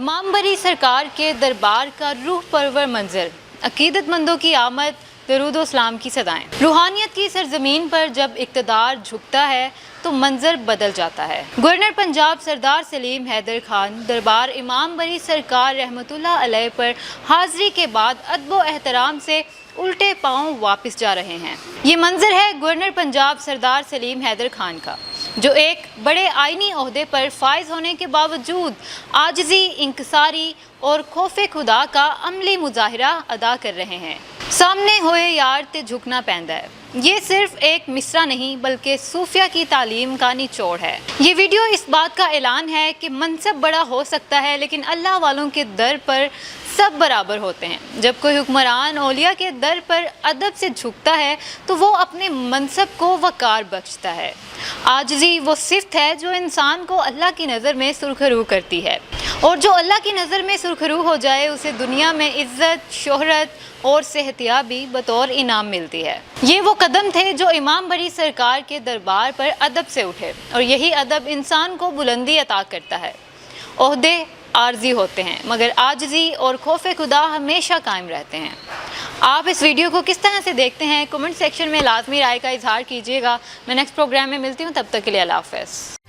इमाम बरी सरकार के दरबार का रूह परवर मंजर, अकीदतमंदों की आमद, दरूद व सलाम की सदाएं। रूहानियत की सरजमीन पर जब इक़्तिदार झुकता है तो मंजर बदल जाता है। गवर्नर पंजाब सरदार सलीम हैदर खान दरबार इमाम बरी सरकार रहमतुल्लाह अलैह पर हाज़री के बाद अदब व एहतराम से उल्टे पांव वापस जा रहे हैं। ये मंजर है गवर्नर पंजाब सरदार सलीम हैदर खान का, जो एक बड़े आईनी ओहदे पर फायज होने के बावजूद आजिज़ी, इंकसारी और खौफे खुदा का अमली मुजाहिरा अदा कर रहे हैं। सामने होए यार ते झुकना पैंदा है, ये सिर्फ एक मिसरा नहीं बल्कि सूफिया की तालीम का निचोड़ है। ये वीडियो इस बात का ऐलान है कि मनसब बड़ा हो सकता है लेकिन अल्लाह वालों के दर पर सब बराबर होते हैं। जब कोई हुक्मरान औलिया के दर पर अदब से झुकता है तो वो अपने मनसब को वकार बख्शता है। आजिज़ी वो सिफ्त है जो इंसान को अल्लाह की नज़र में सुरखरू करती है, और जो अल्लाह की नज़र में सुरखरू हो जाए उसे दुनिया में इज़्ज़त, शोहरत और सेहतियाबी बतौर इनाम मिलती है। ये वो कदम थे जो इमाम बरी सरकार के दरबार पर अदब से उठे, और यही अदब इंसान को बुलंदी अता करता है। ओहदे आर्जी होते हैं मगर आजिज़ी और खौफे खुदा हमेशा कायम रहते हैं। आप इस वीडियो को किस तरह से देखते हैं, कमेंट सेक्शन में लाजमी राय का इजहार कीजिएगा। मैं नेक्स्ट प्रोग्राम में मिलती हूँ, तब तक के लिए अल्लाह हाफ़िज़।